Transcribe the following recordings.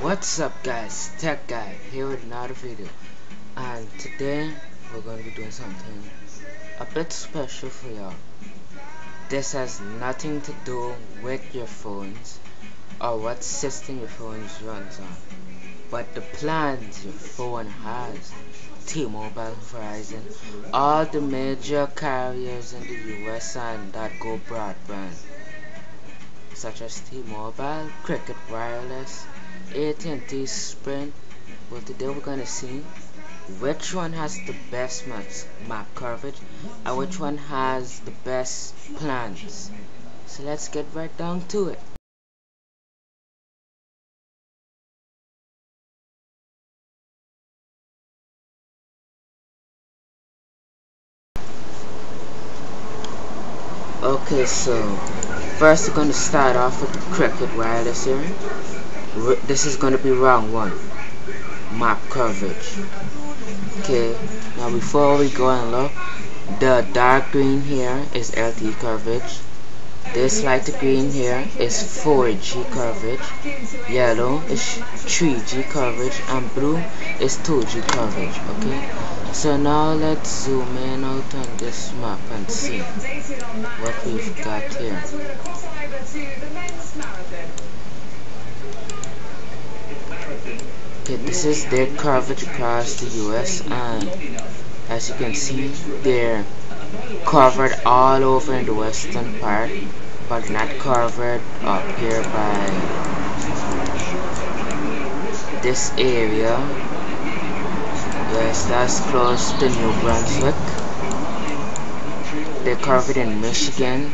What's up guys, Tech Guy here with another video, and today we're going to be doing something a bit special for y'all. This has nothing to do with your phones or what system your phone runs on, but the plans your phone has. T-Mobile, Verizon, all the major carriers in the US and that go broadband, such as T-Mobile, Cricket Wireless, AT&T, Sprint. Well, today we're gonna see which one has the best map coverage and which one has the best plans. So let's get right down to it. Okay, so first we're gonna start off with the Cricket Wireless here. This is gonna be round one, map coverage. Okay, now before we go and look, the dark green here is LTE coverage, this light green here is 4G coverage, yellow is 3G coverage, and blue is 2G coverage. Okay, so now let's zoom in out on this map and see what we've got here. Okay, this is their coverage across the US, and as you can see, they're covered all over in the western part, but not covered up here by this area. Yes, that's close to New Brunswick. They're covered in Michigan.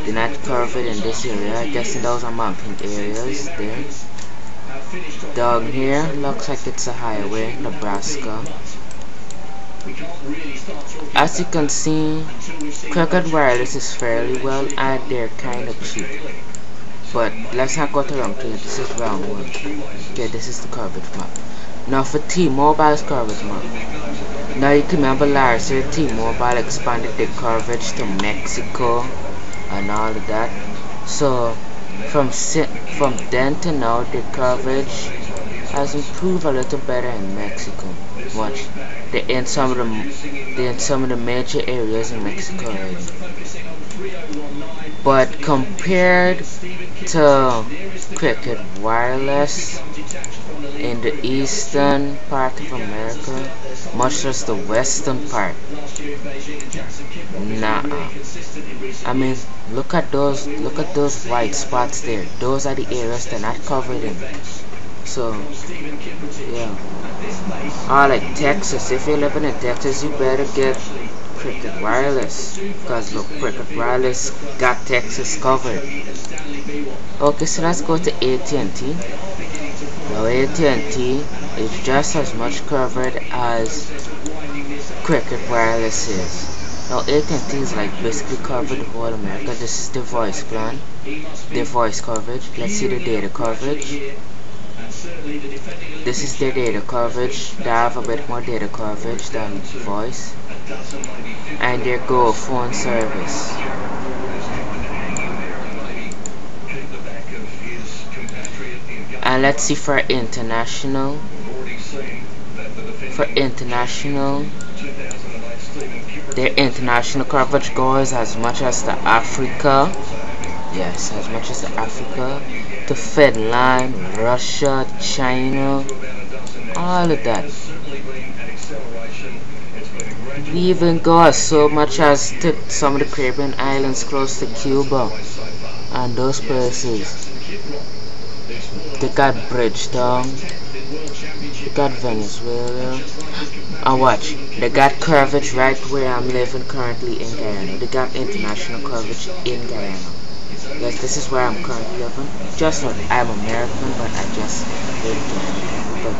They're not covered in this area. I guess those are mountain areas there. Down here looks like it's a highway, Nebraska. As you can see, Cricket Wireless is fairly well, and they're kind of cheap. But let's not go to round 2. This is round 1. Okay, this is the coverage map. Now for T-Mobile's coverage map. Now you can remember last year T-Mobile expanded their coverage to Mexico and all of that. So from then to now, the coverage has improved a little better in Mexico. Much. They're in some of the major areas in Mexico already. But compared to Cricket Wireless in the eastern part of America, much less the western part, nah. I mean, look at those white spots there. Those are the areas they're not covered in. So yeah, like Texas, if you're living in Texas, you better get Cricket Wireless, because look, Cricket Wireless got Texas covered. Okay, so let's go to AT&T. Now AT&T is just as much covered as Cricket Wireless is. Now AT&T is like basically covered the whole America. This is the voice plan, the voice coverage. Let's see the data coverage. This is their data coverage. They have a bit more data coverage than voice, and their Go phone service. And let's see for international. Their international coverage goes as much as to Africa. Yes, as much as to Africa, to Finland, Russia, China, all of that. We even go so much as to some of the Caribbean islands close to Cuba and those places. They got Bridgetown, they got Venezuela, and watch, they got coverage right where I'm living currently in Guyana. They got international coverage in Guyana. Yes, this is where I'm currently living. Just not, I'm American, but I just live in Guyana. But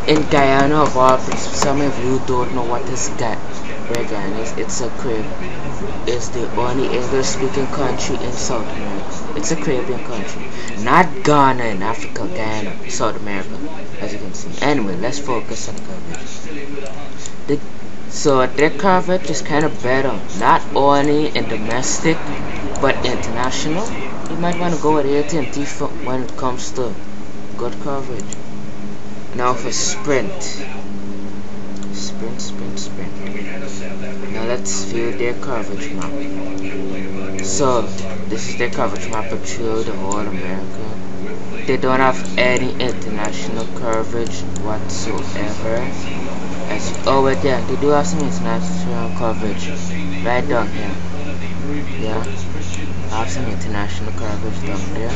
in Guyana, of all places, some of you don't know what is where Guyana is. It's a It's the only English-speaking country in South America. It's a Caribbean country, not Ghana in Africa, Guyana, South America, as you can see. Anyway, let's focus on coverage. So their coverage is kind of better, not only in domestic but international. You might want to go with AT&T when it comes to good coverage. Now for sprint. Sprint. Now let's view their coverage map. So this is their coverage map through the whole America. They don't have any international coverage whatsoever. Over there, they do have some international coverage right down here. Yeah, I have some international coverage down there.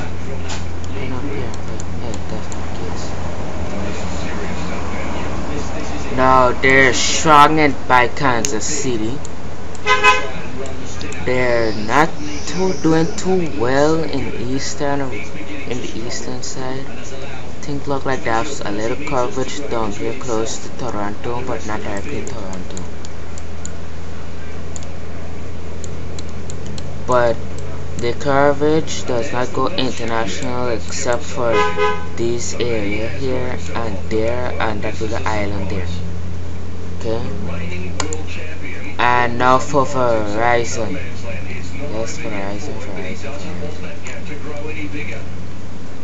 And up here, but hey, that's not the case. Now they're stronged by Kansas City. They're not doing too well in the eastern side. Things look like they have a little coverage down here close to Toronto, but not directly in Toronto. But the coverage does not go international except for this area here and there and that little island there. Okay. And now for Verizon. Yes, Verizon.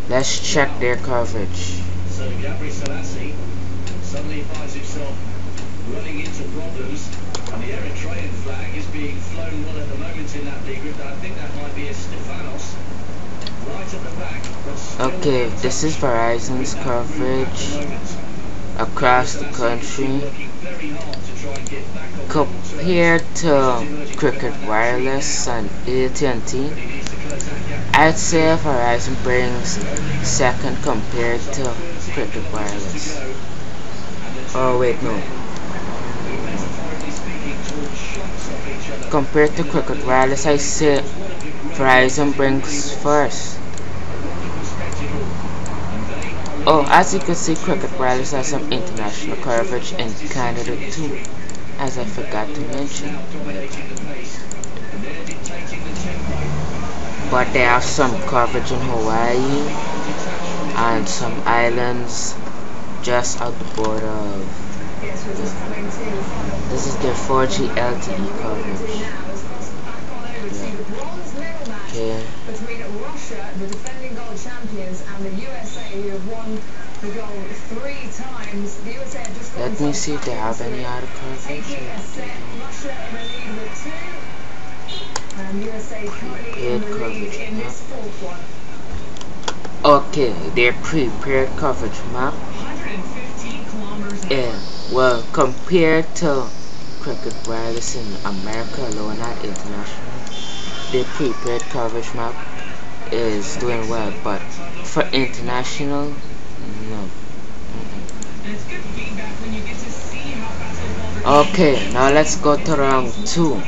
Let's check their coverage. So Gabriel Selassie suddenly finds himself running into problems, and the Eritrean flag is being flown well at the moment in that league group. I think that might be a Stefanos right at the back. Okay, this is Verizon's coverage across the country. Compared to Cricket Wireless and AT&T, I'd say Verizon brings second compared to Cricket Wireless. Oh wait, no. Compared to Cricket Wireless, I say Verizon brings first. Oh, as you can see, Cricket Wireless has some international coverage in Canada too, as I forgot to mention. But they have some coverage in Hawaii and some islands just out the border of. This is their 4G LTE coverage. Okay. Between Russia, the defending gold champions, and the USA, who have won the gold 3 times. The USA have just Let me see if they have any other coverage. taking a set. Russia in the lead with 2. And USA currently in the lead in this 4th one. Okay, their prepared coverage map. 115 kilometers. Yeah, well, compared to Cricket Wireless in America alone, not international, their prepared coverage map is doing well, but for international, no. Okay, now let's go to round 2.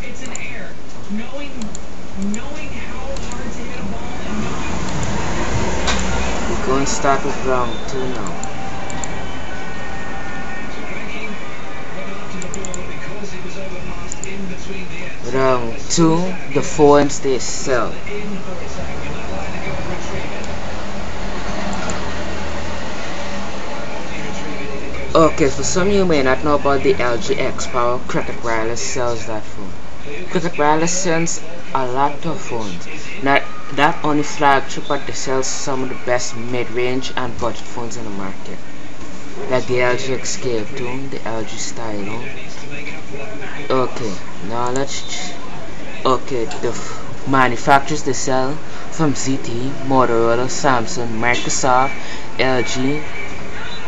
It's an air. Knowing how hard to hit a ball and We're going to start with round 2 now. Round 2, the phones they sell. Okay, for some you may not know about the LG X Power. Cricket Wireless sells that phone. Cricket Wireless sells a lot of phones. Not only flagship, but they sell some of the best mid-range and budget phones in the market. Like the LG Escape 2, the LG Stylo. Okay, now okay, the manufacturers they sell from ZTE, Motorola, Samsung, Microsoft, LG,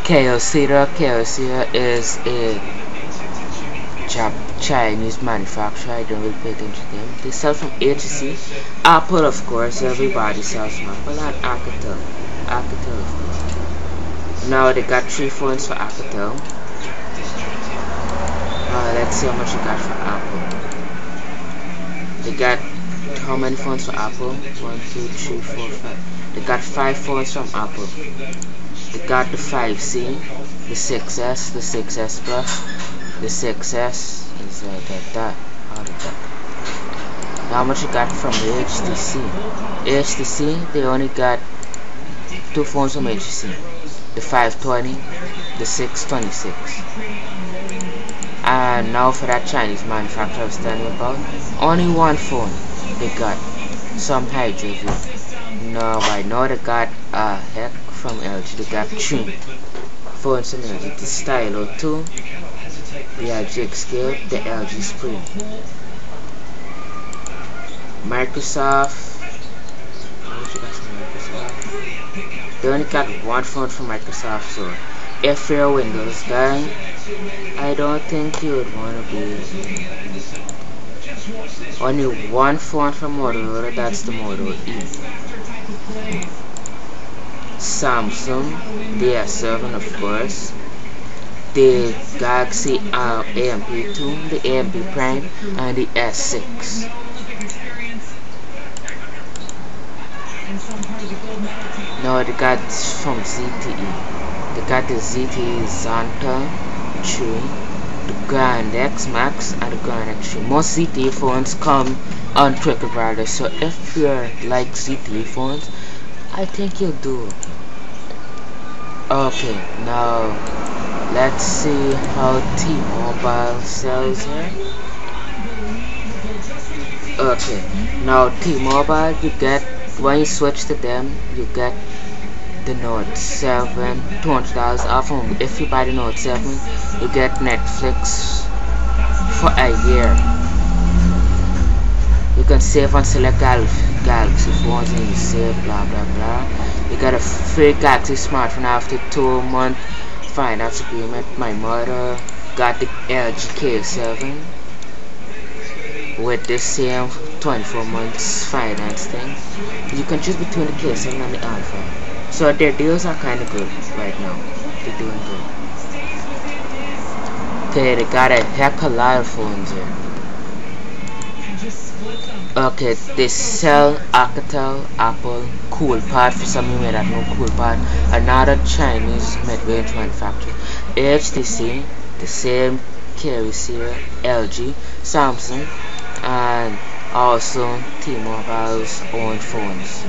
Kyocera. Kyocera is a Chinese manufacturer. I don't really pay attention to them. They sell from HTC, Apple, of course. Everybody sells from Apple, and Alcatel. Alcatel, of course. Now they got 3 phones for Alcatel. Let's see how much you got for Apple. They got how many phones for Apple? 1, 2, 3, 4, 5. They got 5 phones from Apple. They got the 5C, the 6S, the 6S Plus, the 6S is that. Now how much you got from the HTC? HTC, they only got 2 phones from HTC. The 520, the 626. And now for that Chinese manufacturer I was telling you about, only 1 phone they got, some Hydra-V. No, I know they got a heck from LG, they they got 3 phones in there. The Stylo 2, the LG Escape, the LG Spring. Microsoft. They only got 1 phone from Microsoft, so if you're a Windows guy, I don't think you would want to be. Only 1 phone from Motorola, that's the Moto E. Samsung, the S7 of course, the Galaxy AMP2, the AMP Prime, and the S6. No, they got from ZTE. They got the ZTE Zonta 3, the Grand X Max, and the Grand X3. Most ZTE phones come on Cricket Wireless, so if you're like ZTE phones, I think you'll do. Okay, now let's see how T-Mobile sells here. Okay, now T-Mobile, you get, when you switch to them, you get the Note 7, $200 off. If you buy the Note 7, you get Netflix for a year. You can save on select Galaxy phones and you save blah blah blah. You got a free Galaxy smartphone after 2-month finance agreement. My mother got the LG K7 with the same 24 months finance thing. You can choose between the K7 and the Alpha. So their deals are kind of good right now. They're doing good. Okay, they got a heck of a lot of phones here. Okay, they sell Alcatel, Apple, CoolPad. For some of you may not know CoolPad, another Chinese mid-range manufacturer. HTC, the same carrier serial, LG, Samsung, and also T-Mobile's own phones.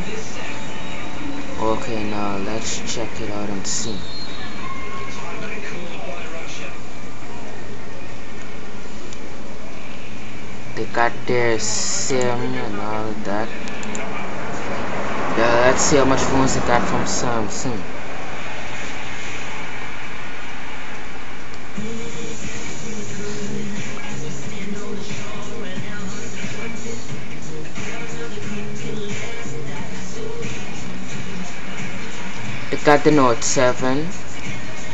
Okay, now let's check it out and see. They got their SIM and all that. Yeah, let's see how much phones they got from Samsung. They got the Note 7.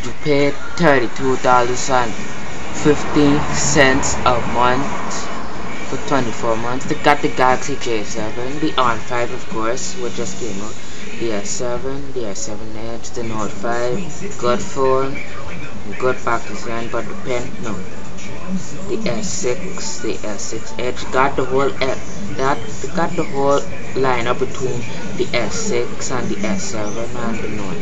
You pay $32.15 a month for 24 months. They got the Galaxy J7, the On5 of course, which just came out. The S7, the S7 Edge, the Note 5, good phone, good back design, but the pen, no. The S6, the S6 Edge, got the whole got the whole lineup between the S6 and the S7 and the Note.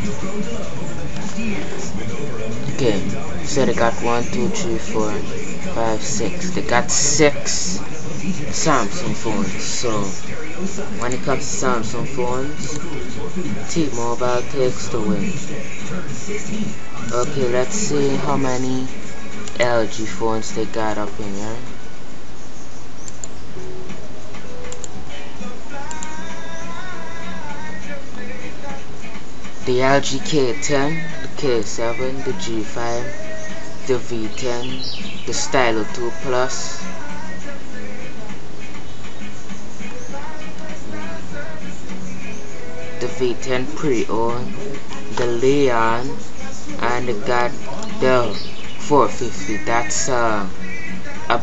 Okay, so they got 1, 2, 3, 4, 5, 6. They got 6 Samsung phones. So when it comes to Samsung phones, T-Mobile takes the win. Okay, let's see how many LG phones they got up in here. The LG K10, the K7, the G5, the V10, the Stylo 2 Plus, the V10 Pre-owned, the Leon, and they got the 450. That's a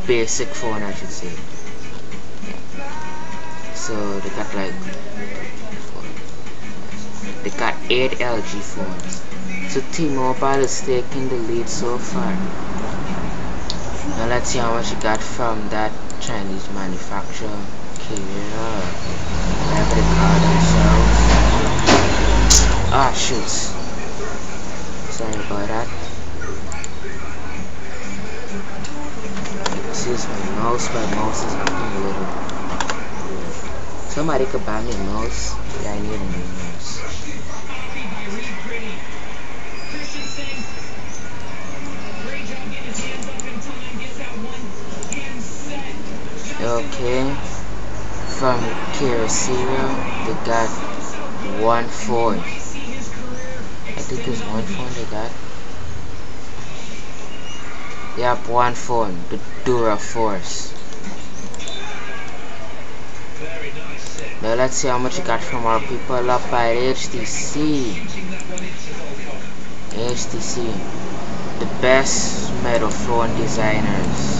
basic phone, I should say. So they got like 8 LG phones. So T-Mobile is taking the lead so far. Now let's see how much you got from that Chinese manufacturer, Carrier, whatever they call themselves. Ah, shoot. Sorry about that. This is my mouse is acting a little. Somebody could buy me a mouse, but I need a new mouse. Okay, from Kyocera, they got 1 phone. I think it's one phone they got. Yep, one phone, the Dura Force. Now let's see how much you got from our people up at HTC. HTC, the best metal phone designers.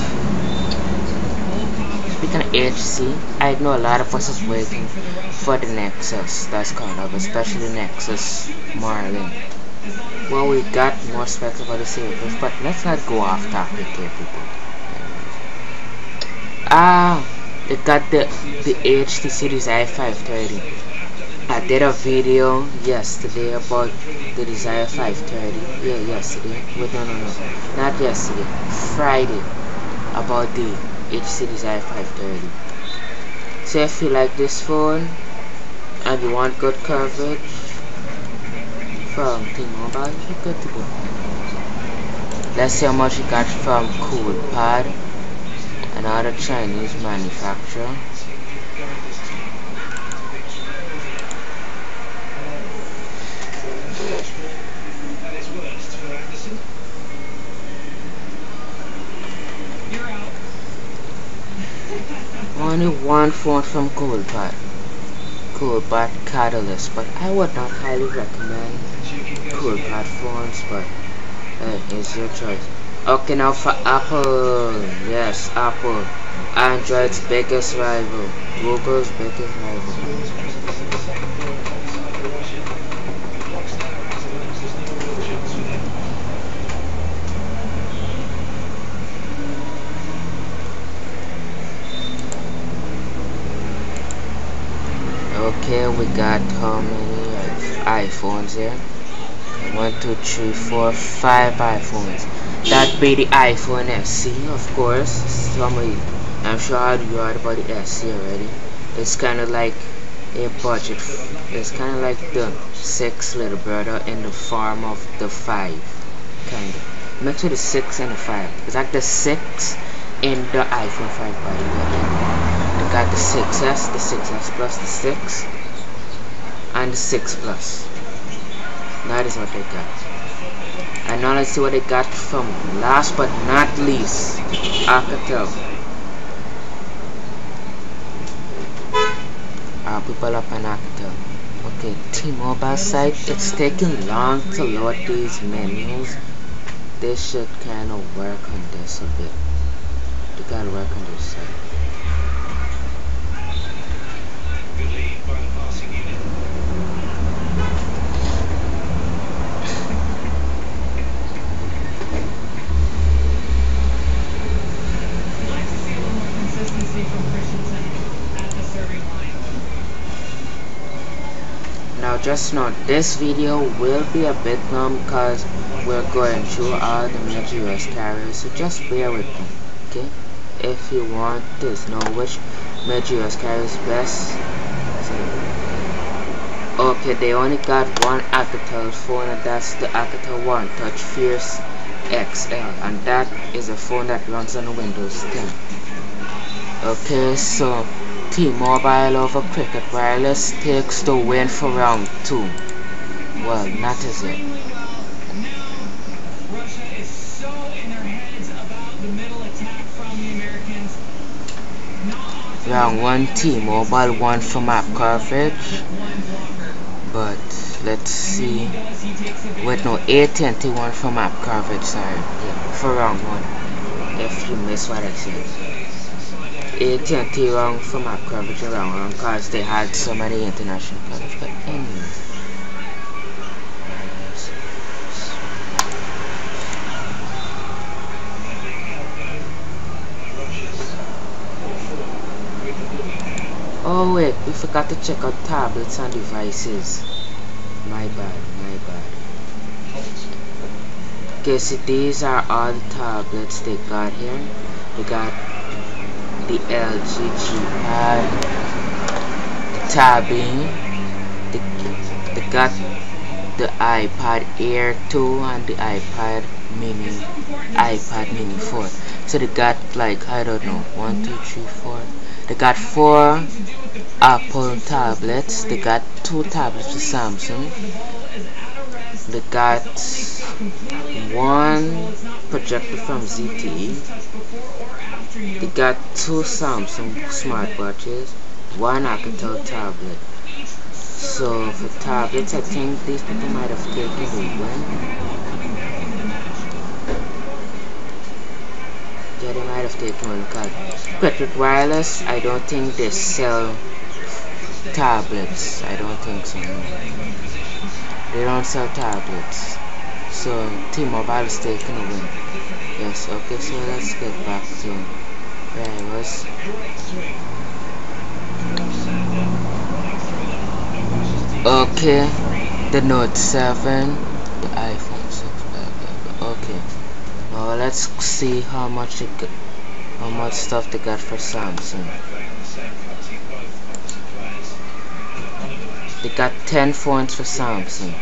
Speaking of HTC, I know a lot of us is waiting for the Nexus that's coming up, especially Nexus Marlin. Well, we got more specs about the series, but let's not go off topic here, people. They got the HTC Desire 530. I did a video yesterday about the Desire 530. Yeah, yesterday. Wait, no, not yesterday. Friday, about the HTC Desire 530. So if you like this phone and you want good coverage from T-Mobile, you're good to go. Let's see how much you got from CoolPad, another Chinese manufacturer. Only one phone from CoolPad Catalyst, but I would not highly recommend CoolPad phones, but it's your choice. Okay, now for Apple. Yes, Apple, Android's biggest rival, Google's biggest rival. Okay, we got how many iPhones here? 1, 2, 3, 4, 5 iPhones. That be the iPhone SE, of course. Somebody, I'm sure you heard about the SE already. It's kind of like a budget. It's kind of like the 6 little brother in the form of the 5, kind of. Mixed with the 6 and the 5. It's like the 6 in the iPhone 5 body. They got the 6S, the 6S Plus, the 6, and the 6 Plus. That is what they got. And now let's see what they got from last but not least, Alcatel. Our people up on Alcatel. Okay, T-Mobile site, it's taking long to load these menus. They should kind of work on this a bit. They gotta work on this site. Now just note, this video will be a bit long because we're going through all the major US carriers, so just bear with me, okay? If you want to know which major US carrier is best, okay, they only got one Alcatel phone, and that's the Alcatel One Touch Fierce XL, and that is a phone that runs on Windows 10. Okay, so T-Mobile over Cricket Wireless takes the win for round 2. Well, not as yet. Russia is so in their heads about the middle attack from the Americans. Round 1, T-Mobile won for map coverage, but let's see. Wait, no, AT&T won for map coverage. Sorry, yeah, for round 1. If you miss what I said. AT&T wrong for map coverage around 1 because they had so many international coverage. But anyways, oh wait, we forgot to check out tablets and devices. My bad. Okay, so these are all the tablets they got here. They got the LG G-Pad, the Tabby, they got the iPad Air 2 and the iPad Mini 4. So they got like, I don't know, 1, 2, 3, 4. They got 4 Apple tablets. They got 2 tablets for Samsung. They got one projector from ZTE. They got two Samsung smartwatches, one Alcatel tablet. So for tablets, I think these people might have taken the win. Yeah, they might have taken one because Quick Wireless, I don't think they sell tablets. I don't think so. No. They don't sell tablets. So T-Mobile is taking a win. Yes, okay, so let's get back to where I was. Okay, the Note 7, the iPhone 6, blah, blah, blah. Okay, now let's see how much stuff they got for Samsung. They got 10 phones for Samsung.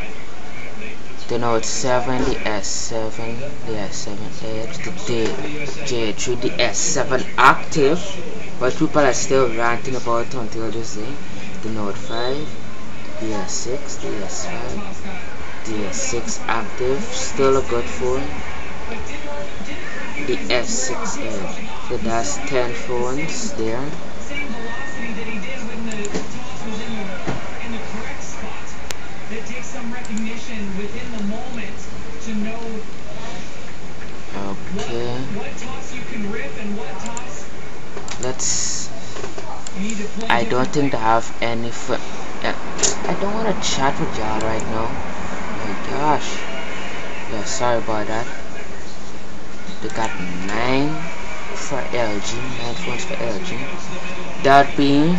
The Note 7, the S7, the S7 Edge, the J3, the S7 Active, but people are still ranting about until this day. The Note 5, the S6, the S5, the S6 Active, still a good phone. The S6 Edge, so that's 10 phones there. It takes some recognition within the moment to know what toss you can rip and what toss you need to play. I don't think they have any I don't want to chat with y'all right now. Oh my gosh. Yeah, sorry about that. They got 9 for LG, 9 phones for LG. That being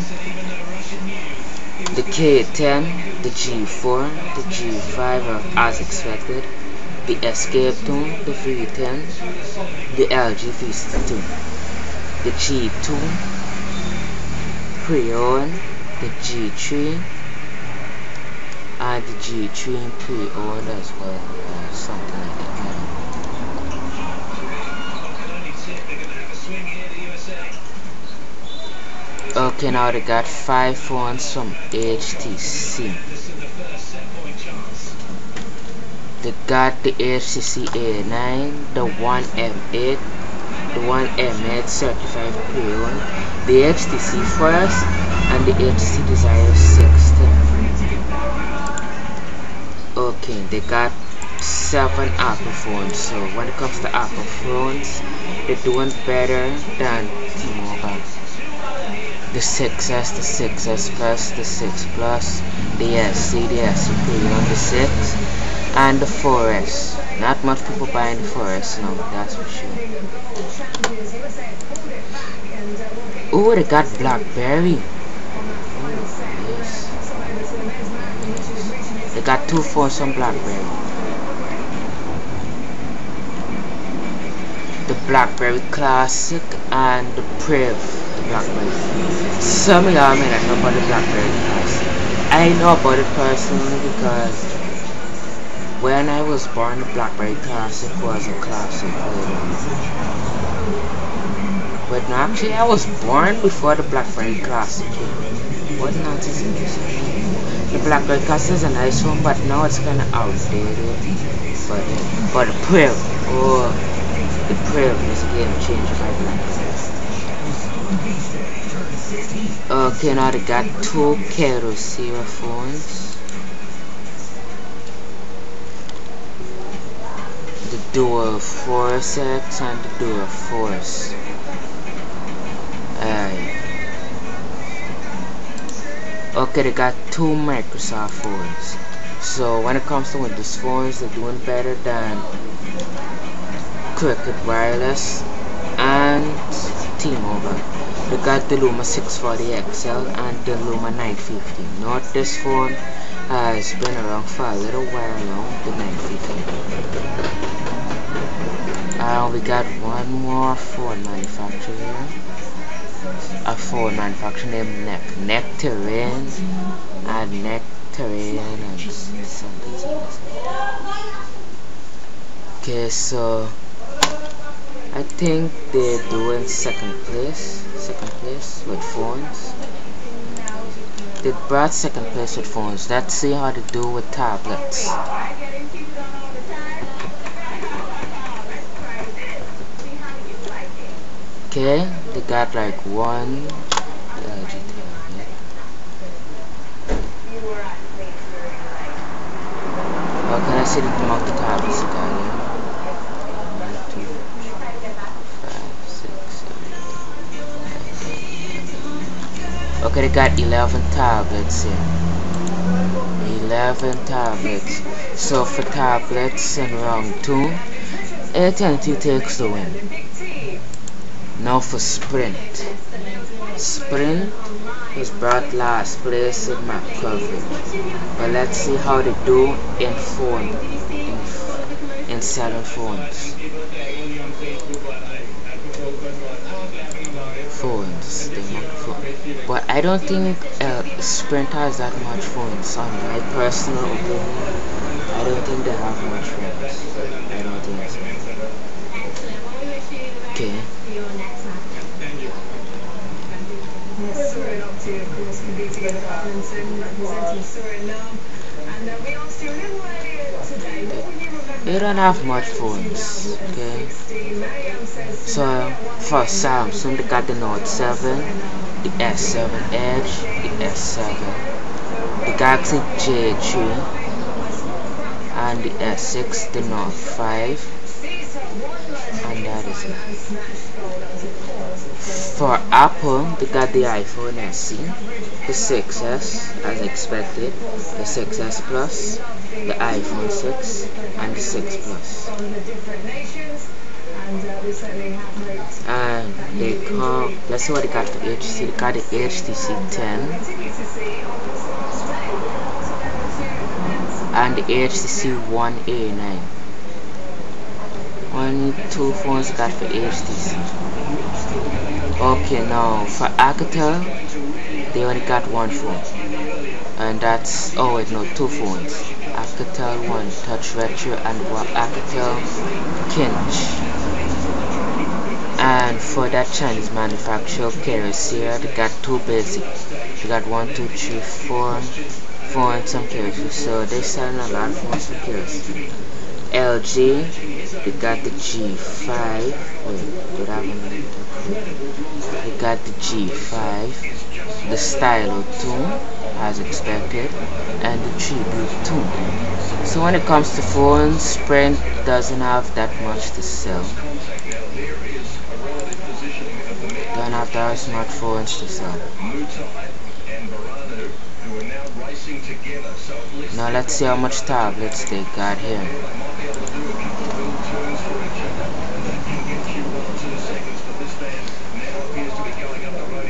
the K10, the G4, the G5 as expected, the Escape 2, the V10, the LG V2, the G2, pre-owned, the G3, and the G3 pre-owned as well, or something like that. Okay, now they got 5 phones from HTC. They got the HTC A9, the One M8, the One M8 certified pre-owned, the HTC Forest, and the HTC Desire 60. Okay, they got 7 Apple phones. So when it comes to Apple phones, they're doing better than T-Mobile. The 6S, the 6S Plus, the 6 Plus, the SC, the SC Premium, the 6, and the 4S. Not much people buying the 4S now, that's for sure. Oh, they got BlackBerry. Yes. They got 2 phones from BlackBerry. The BlackBerry Classic and the Priv. BlackBerry. Some of y'all may not know about the BlackBerry Classic. I know about it personally because when I was born, the BlackBerry Classic was a classic. But no, actually, I was born before the BlackBerry Classic. What nonsense is this? The BlackBerry Classic is a nice one, but now it's kind of outdated. But the Priv, oh, the Priv is a game changer by BlackBerry. Okay, now they got 2 Kyocera phones. The Dual Force X and the Dual Force. Okay, they got 2 Microsoft phones. So when it comes to Windows phones, they're doing better than Cricket Wireless and T-Mobile. They got the Luma 640 XL and the Luma 950. Note this phone has been around for a little while now, the 950. We got one more phone manufacturer. A phone manufacturer named Nectarine and Nectarine and something else. Okay, so I think they're doing second place with phones. They brought second place with phones. Let's see how they do with tablets. Okay, they got like one LG tablet. Okay, let's see the amount of tablets they got here. 1, 2, 5, 6, 7, 8, 9, 10. Okay, they got 11 tablets here. 11 tablets. So for tablets in round 2, AT&T takes the win. Now for sprint. Sprint is brought last place in map coverage. But let's see how they do in selling phones. But I don't think Sprint has that much phones. On my personal opinion, I don't think they have much phones. I don't think so. Okay. Surin up to, of course, competing in the badminton, representing Suriname. And we asked you a little earlier today, what will you remember? They don't have much phones, okay? So for Samsung, they got the Note 7, the S7 Edge, the S7, the Galaxy J3, and the S6, the Note 5, and that is it. For Apple, they got the iPhone SE, the 6S as expected, the 6S Plus, the iPhone 6, and the 6 Plus. And they come, let's see what they got for HTC. They got the HTC 10 and the HTC One A9. Only 2 phones got for HTC. Okay, now for Alcatel, they only got 1 phone, and that's, oh wait, no, 2 phones. Alcatel One Touch Retro and Alcatel Kinch. And for that Chinese manufacturer, Kerosene, they got 2 basic. They got 1, 2, 3, 4 phones and Kerosene. So they selling a lot of phones for Kerosene. LG, they got the G5. Wait, did I have another? They got the G5, the Stylo 2 as expected, and the Tribute 2. So when it comes to phones, Sprint doesn't have that much to sell. Don't have that much phones to sell. Now let's see how much tablets they got here.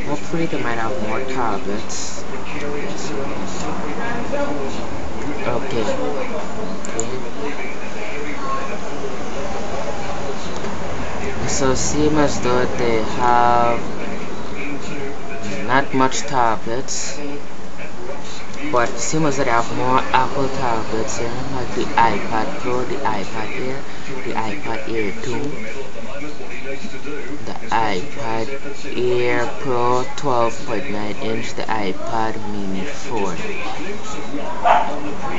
Hopefully they might have more tablets. Okay. So seems as though they have not much tablets, but it seems that they have more Apple tablets here, like the iPad Pro, the iPad Air, the iPad Air 2, the iPad Air Pro 12.9 inch, the iPad Mini 4.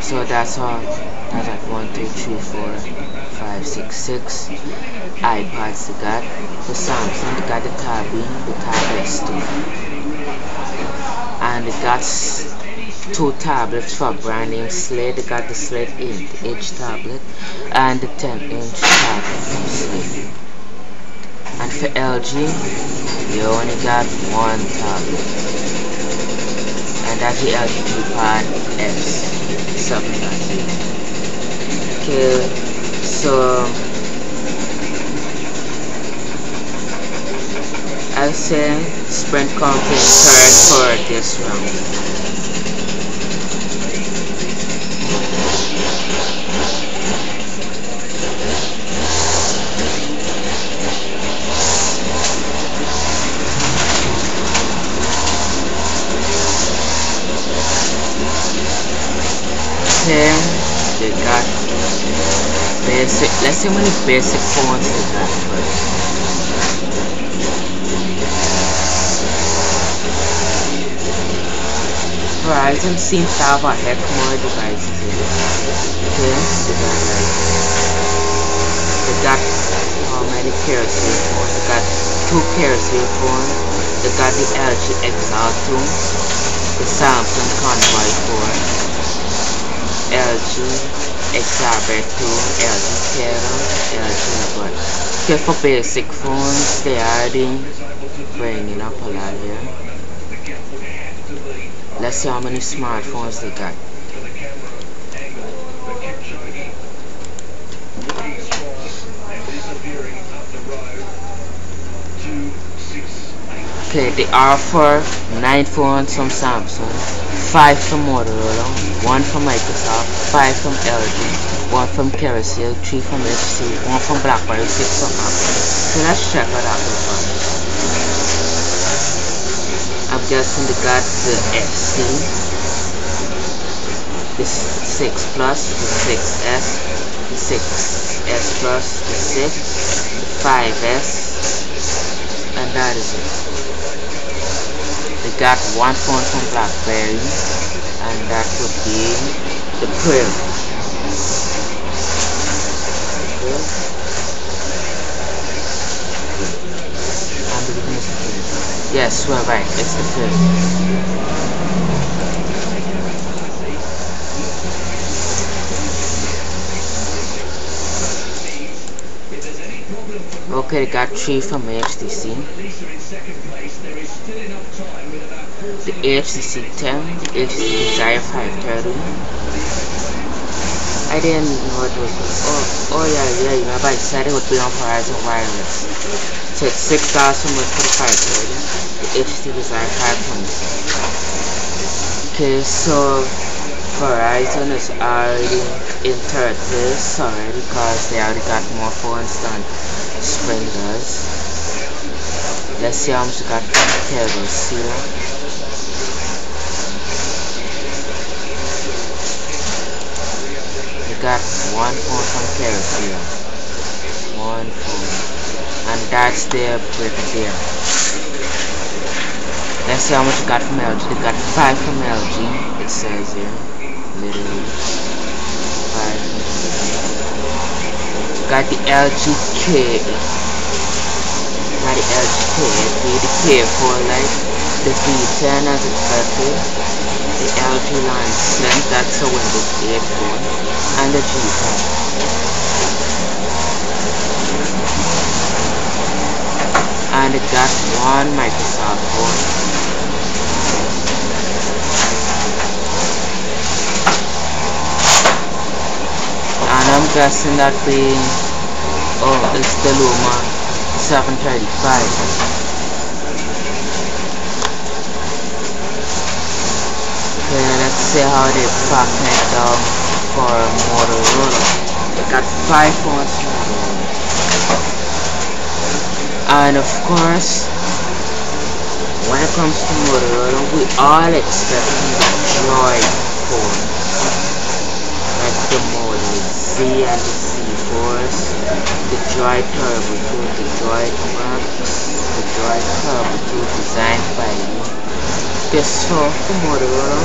So that's all. That's like 1, 2, 3, 4, 5, 6, 6 iPads they got. For Samsung, they got the Tab S2, and they got 2 tablets for brand name Slate. They got the Slate 8-inch tablet and the 10-inch tablet from Slate. And for LG, they only got 1 tablet, and that's the LG Pad S7. Okay, so I'll say Sprint comes in third for this round. Okay, they got basic. Let's see how many basic phones they got first. Verizon seems to have a heck more devices here. Okay, they got how many Kerosene phones? They got 2 carousel phones. They got the LG Exalt 2, the Samsung Convoy 4, LG Exabet 2, LG Terra, LG Robot. Okay, for basic phones, they are bringing up a lot here. Let's see how many smartphones they got. Okay, they offer 9 phones from Samsung, 5 from Motorola, 1 from Microsoft, 5 from LG, 1 from Carousel, 3 from HTC, 1 from BlackBerry, 6 from Apple. So let's check out Apple first. I'm guessing they got the SC, the 6 Plus, the 6S, the 6S Plus, the 6, the 5S, and that is it. They got 1 phone from BlackBerry, and that would be the Priv. Yes, we're right, it's the Priv. Okay, they got 3 from HTC. The HTC 10, the HTC Desire 530. I didn't know it was. Oh yeah, remember I said it would be on Verizon Wireless. So it's $6 for the 530. The HTC Desire 520. Okay, so Verizon is already in third place already because they already got more phones than Sprint does. Let's see how much they got from cables here. They got 1 phone from Carousel. 1 phone. And that's their brick there. Let's see how much they got from LG. They got 5 from LG. It says here. Literally. 5 from LG. Got the LG K. Got the LG K. The K4 Lite. The V10 as expected. The LG Lancet. That's a Windows 8 phone. And the G10. And it got 1 Microsoft phone. And I'm guessing that being, it's the Luma 735. Okay, let's see how they pack it down for Motorola. They got 5 phones from Motorola. And of course, when it comes to Motorola, we all expect the Droid phone. Like the Moto Z and the Z-Force, the Droid Turbo 2, the Droid Max, the Droid Turbo 2 designed by you. This for Motorola,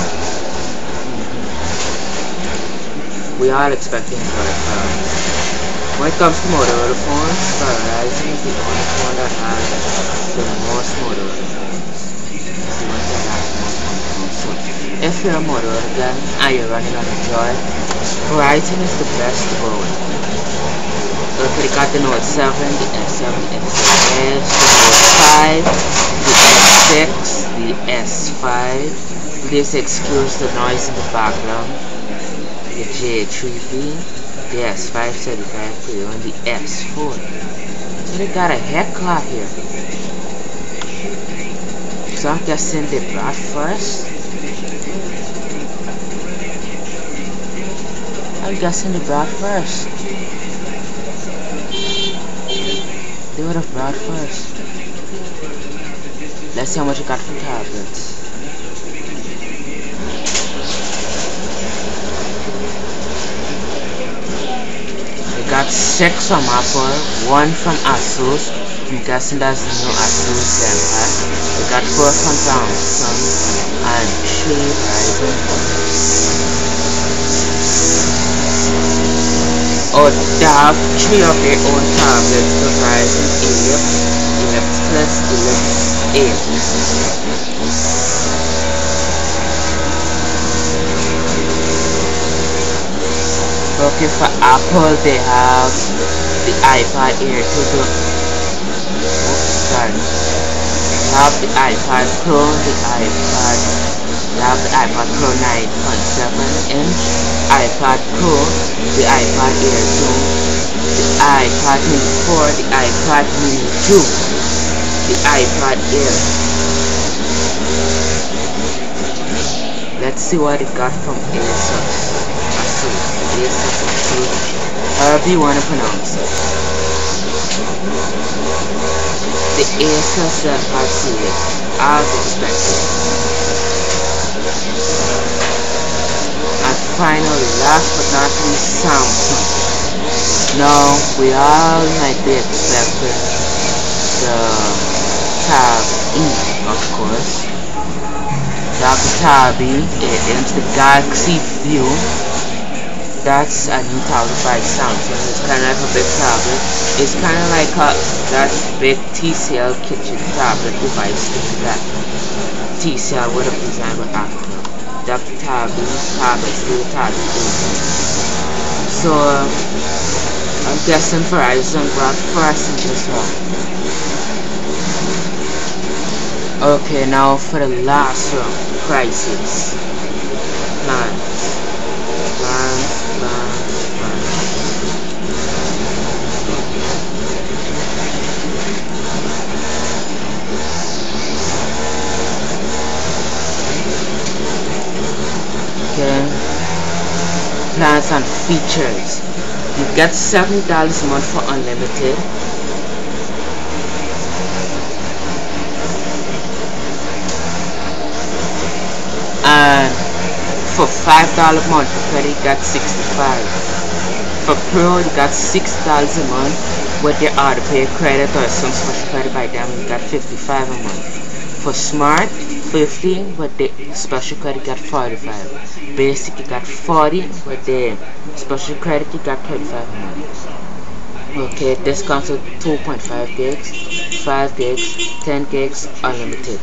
we all expecting Droid Turbo. When it comes to Motorola phones, Verizon is the only phone that has the most Motorola phones. So, if you're a Motorola guy and you're running on a Droid, Verizon is the best to go with. Okay, they got the Note 7, the S7, the S7 Edge, the Note 5, the S6, the S5. Please excuse the noise in the background. The J3B. The S535 Pro and the S4. So they got a heck lot here. So I'm guessing they brought first. I'm guessing they brought first. They would have brought first. Let's see how much you got from tablets. Got 6 from Apple, 1 from Asus. I'm guessing that's the new Asus Zenfast. We got 4 from Samsung and 3 Verizon. Oh, they have 3 of their own tablets. So Verizon Ellipse plus deluxe 8. Okay, for Apple they have the iPad Air 2. Sorry. They have the iPad Pro, they have the iPad Pro 9.7-inch, iPad Pro, the iPad Air 2, the iPad Mini 4, the iPad Mini 2, the iPad Air. Let's see what it got from ASUS. However you want to pronounce it. The ASUS Z5 series, as expected. And finally, last but not least, Samsung. Now, we all might be expecting the Tab E, of course. The Tab E, 8-inch, the Galaxy View. That's a new tablet by Samsung. It's kind of like a big tablet. It's kind of like that big TCL kitchen tablet device that TCL would have designed with Apple. That tablets do the tablet. So I'm guessing Verizon brought first in this one. Okay, now for the last round, prices. Plans and features. You get $70 a month for unlimited. And for $5 a month for credit you got $65. For Pro you got $6 a month with your auto pay credit or some special credit by them you got $55 a month. For Smart, $50 with the special credit you got $45. Basic you got $40 with the special credit you got $35 a month. Okay, this comes with 2.5 gigs, 5 gigs, 10 gigs, unlimited.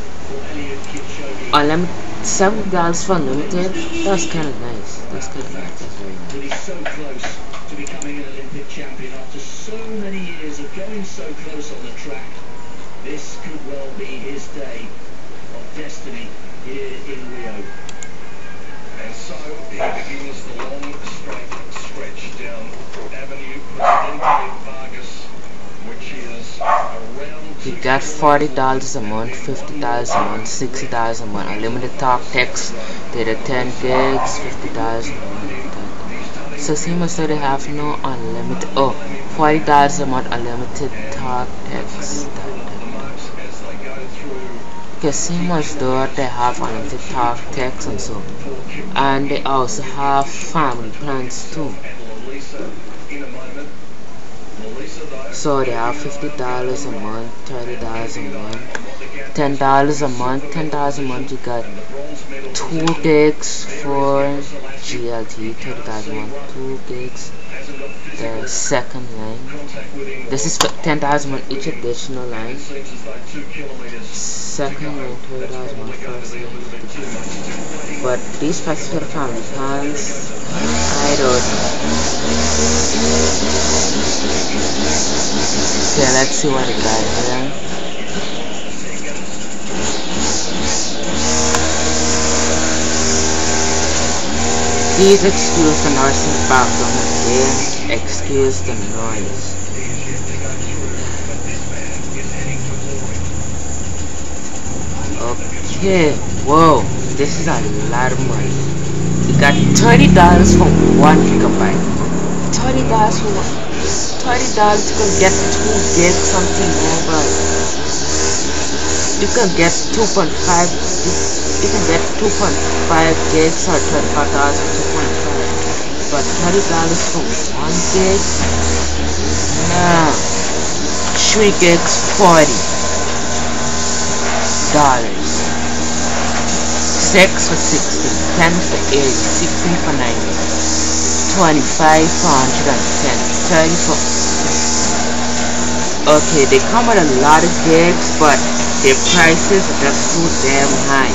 Unlimited, $7 for unlimited. That's kind of nice. That's very nice. He's so close to becoming an Olympic champion after so many years of going so close on the track. This could well be his day of destiny here in Rio. And so he begins the long, straight stretch down Avenue Presidente Vargas, which is around... You got $40 a month, $50 a month, $60 a month, unlimited talk text, data 10 gigs, $50 a month. So seems like they have no unlimited, $40 a month unlimited talk text. Okay, seems though they have unlimited talk text and so, and they also have family plans too. So they have $50 a month, $30 a month, $10 a month. $10 a month you got 2 gigs for GLT, $30 a month, 2 gigs the second line. This is for $10 a month each additional line. Second line, $30 a month, first line. But these prices for the family plans, I don't know. Okay, let's see what it got here. Please excuse the noise in the background again. Excuse the noise. Okay, whoa, this is a lot of money. You got $30 for 1 gigabyte. $30 for $30 you can get 2 gigs something mobile. You can get 2.5. You can get 2.5 gigs or $35 for 2.5. But $30 for 1 gig? Nah. 3 gigs, $40. 6 for 60, 10 for 80, 16 for 90, 25 for 110, 30 for... Okay, they come with a lot of gigs, but their prices are just too damn high.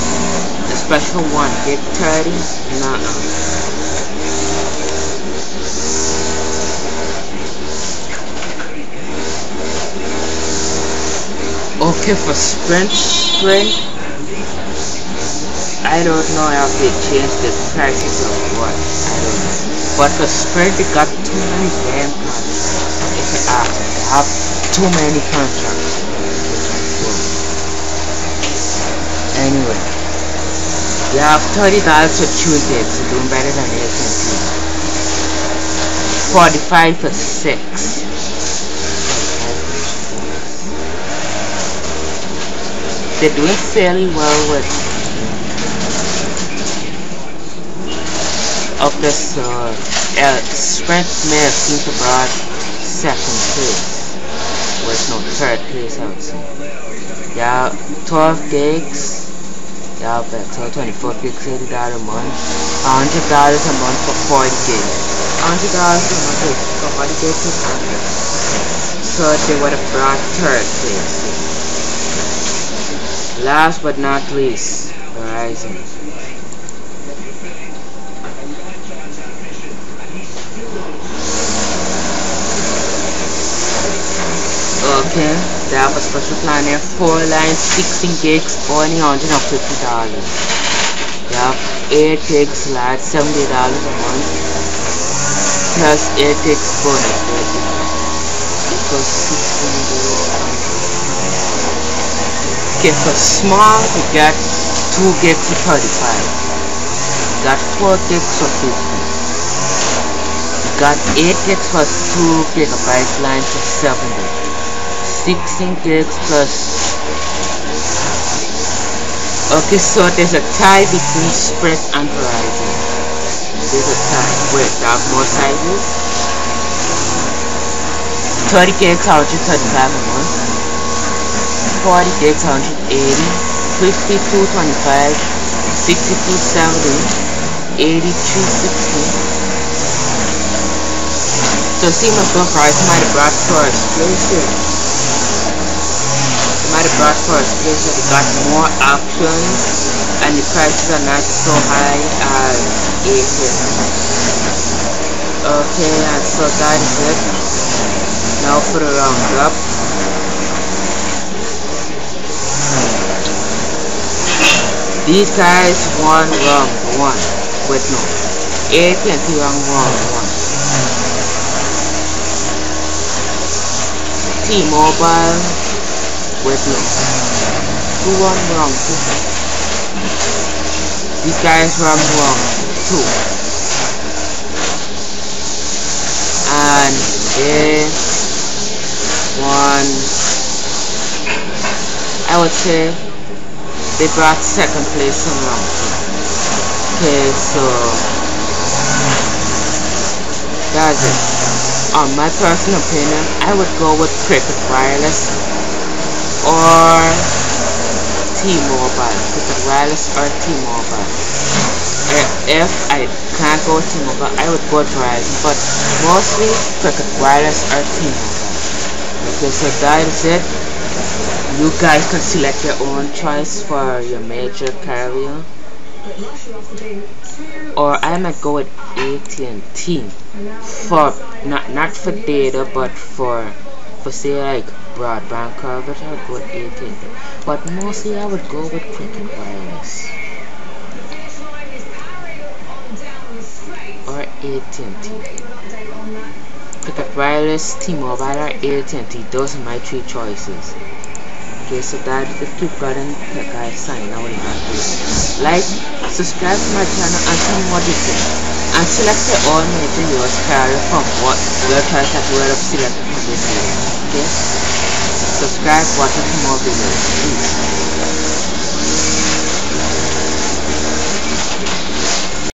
The special one, gig 30, nah. Okay, for Sprint, I don't know if they changed the prices or what, I don't know. But for Sprint, they got too many damn contracts. If you ask me, they have too many contracts. Anyway, you have $30 for Tuesday, so doing better than AT&T. 45 for 6. They're doing fairly well with. Okay, so Sprint may have seemed to brought second place. Well, no, third place, I would say. Yeah, 12 gigs. Yeah, better. 24 gigs, $80 a month. $100 a month for 40 gigs. $100 a month for 40 gigs is 100. So they would have brought third place. Last but not least, Verizon. Okay, they have a special plan here, 4 lines, 16 gigs, only $150. They have 8 gigs last, $70 a month, plus 8 gigs bonus, equals 16 gigs. Okay, for small, you get 2 gigs for 35. You got 4 gigs for 50. You got 8 gigs plus 2 gigabytes line for 70. 16 gigs plus. Okay, so there's a tie between Sprint and Verizon. There's a tie. Wait, they have more sizes. 30 gigs, 135 a month. 40 gigs, 180. 50, 225. 62, 70. 80, 260. So see my book, right? Might have brought first place. Might have brought first place, so they got more options and the prices are not so high as AT&T. Okay, and so that is it. Now for the roundup. These guys won round 1. Wait, no. AT&T won round 1. T-Mobile. Wait, no. Who won round 2? These guys won round 2. And they won. I would say they brought second place in round 2. Okay, so that's it. On my personal opinion, I would go with Cricket Wireless or T-Mobile. Cricket Wireless or T-Mobile. If I can't go with T-Mobile, I would go with Verizon, but mostly Cricket Wireless or T-Mobile. Okay, so that is it. You guys can select your own choice for your major carrier. Or I might go with AT&T for not for data, but for say like broadband coverage. I would go with AT&T, but mostly I would go with Cricket Wireless or AT&T. Cricket Wireless, T-Mobile, or AT&T. Those are my 3 choices. Okay, so that is the button that guys sign out in that video. Like, subscribe to my channel and tell me what you think. And select the all major US carrier from what websites that you have selected from this video. Okay? Subscribe, watch some more videos. Peace.